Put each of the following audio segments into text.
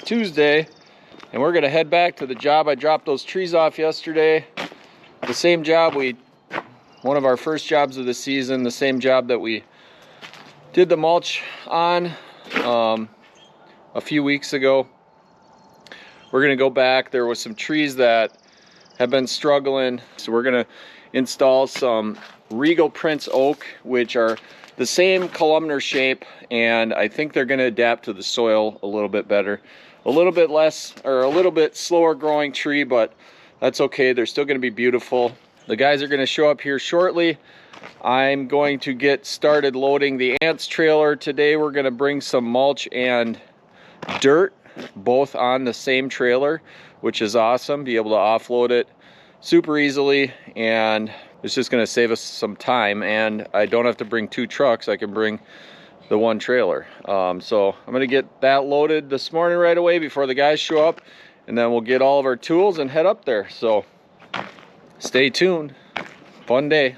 Tuesday, and we're gonna head back to the job I dropped those trees off yesterday. The same job one of our first jobs of the season, the same job that we did the mulch on a few weeks ago. We're gonna go back. There was some trees that have been struggling, so we're gonna install some Regal Prince oak, which are the same columnar shape, and I think they're gonna adapt to the soil a little bit better. A little bit less, or a little bit slower growing tree, but that's okay. They're still gonna be beautiful. The guys are gonna show up here shortly. I'm going to get started loading the ants trailer. Today we're gonna bring some mulch and dirt, both on the same trailer, which is awesome. Be able to offload it super easily, and it's just gonna save us some time, and I don't have to bring 2 trucks. I can bring the 1 trailer. So I'm gonna get that loaded this morning right away before the guys show up, and then we'll get all of our tools and head up there. So stay tuned. Fun day.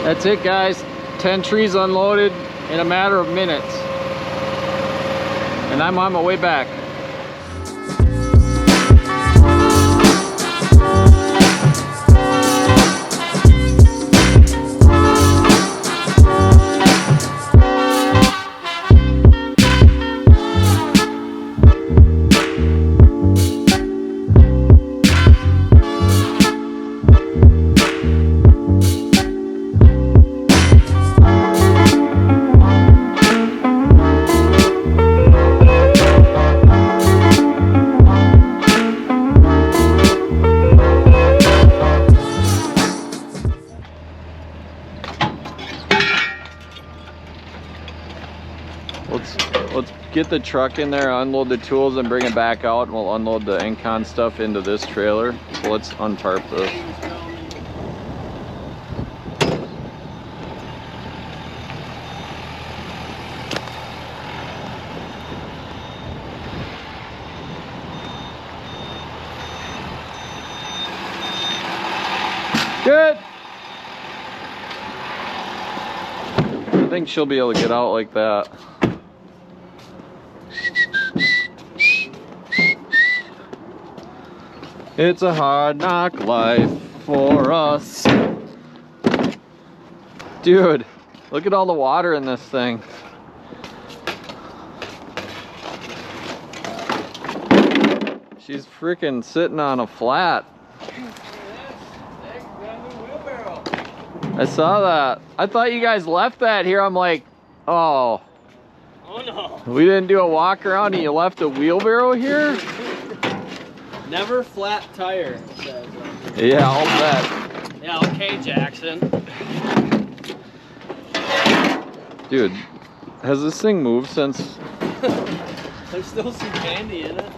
That's it, guys. 10 trees unloaded in a matter of minutes, and I'm on my way back. Let's get the truck in there, unload the tools, and bring it back out, and we'll unload the Engcon stuff into this trailer. So let's untarp this. Good. I think she'll be able to get out like that. It's a hard knock life for us. Dude, look at all the water in this thing. She's freaking sitting on a flat. I saw that. I thought you guys left that here. I'm like, oh. Oh no. We didn't do a walk around and you left a wheelbarrow here? Never flat tire. Yeah, I'll bet. Yeah, okay, Jackson. Dude, has this thing moved since? There's still some candy in it.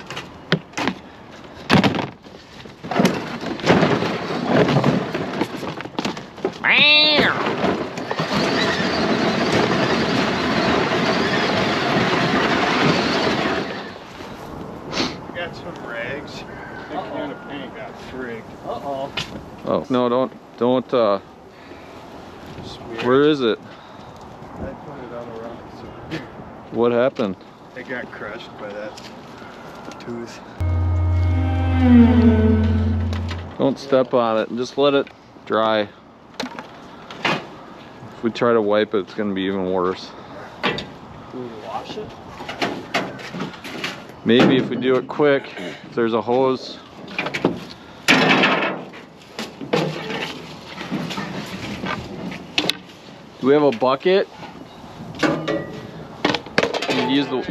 got some rags. And the paint got frigged. Uh-oh. Oh, no, don't, Swear. where is it? I put it on the rocks. What happened? It got crushed by that tooth. Don't step on it, just let it dry. If we try to wipe it, it's gonna be even worse. Do we wash it? Maybe if we do it quick, if there's a hose. Do we have a bucket? You use the.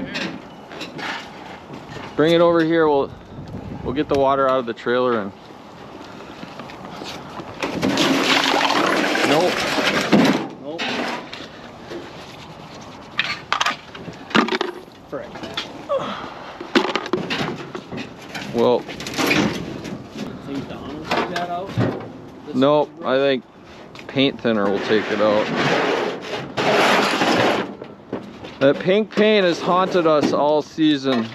Bring it over here. We'll get the water out of the trailer and. Nope. Nope. Frick. Well, Think Don will take that out? nope. I think paint thinner will take it out. That pink paint has haunted us all season.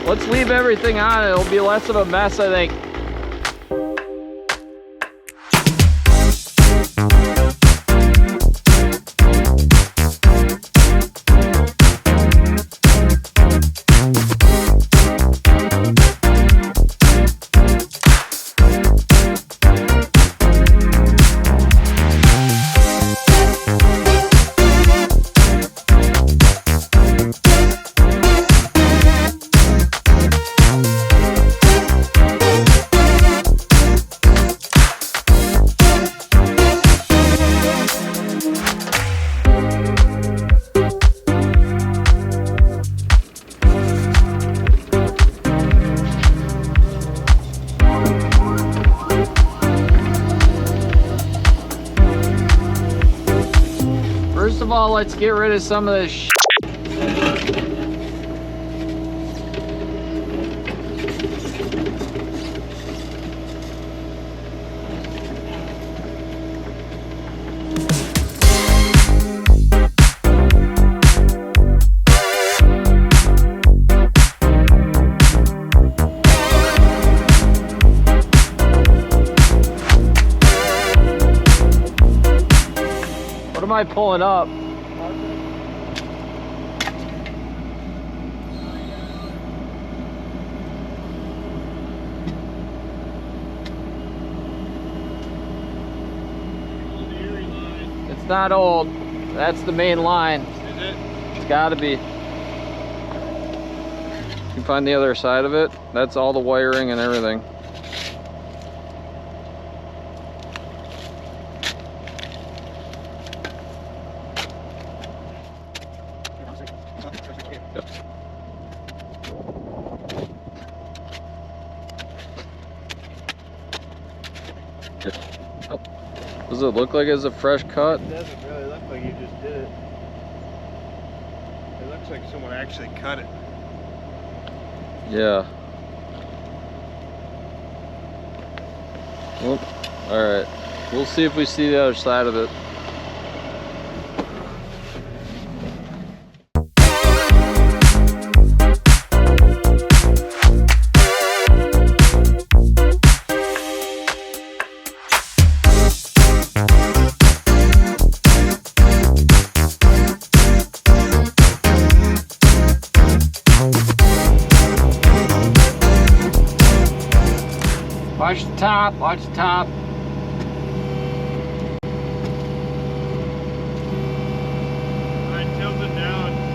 Let's leave everything on. It'll be less of a mess, I think. First of all, let's get rid of some of this shit. What am I pulling up? It's not old. That's the main line. Is it? It's gotta be. You find the other side of it? That's all the wiring and everything. Does it look like it's a fresh cut? It doesn't really look like you just did it. It looks like someone actually cut it. Yeah. Well, alright. We'll see if we see the other side of it. Watch the top, watch the top. Alright, tilt it down.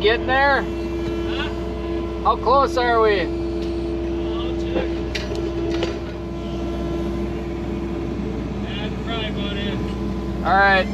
getting there? Huh? How close are we? I'll check. That's probably about it. All right.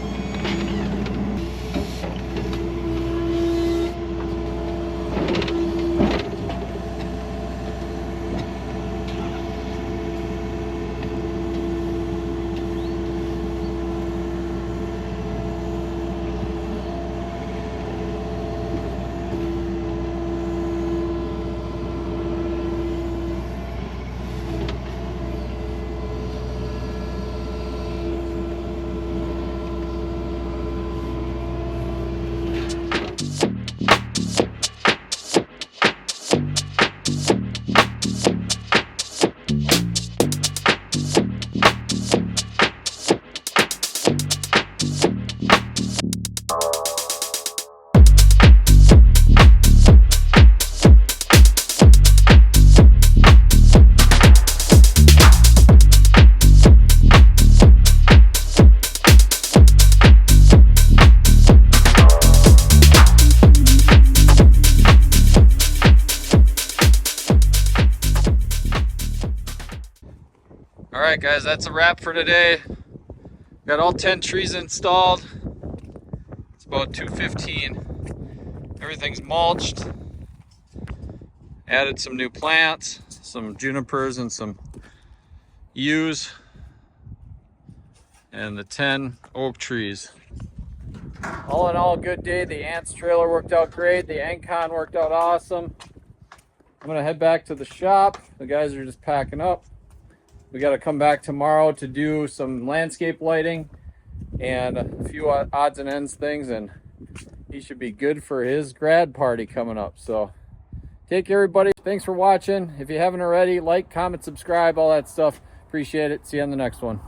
All right, guys, that's a wrap for today. Got all 10 trees installed. It's about 2:15. Everything's mulched. Added some new plants, some junipers and some yews, and the 10 oak trees. All in all, good day. The Ants trailer worked out great. The Engcon worked out awesome. I'm gonna head back to the shop. The guys are just packing up. We got to come back tomorrow to do some landscape lighting and a few odds and ends things, and he should be good for his grad party coming up. So take care, everybody. Thanks for watching. If you haven't already, like, comment, subscribe, all that stuff. Appreciate it. See you on the next one.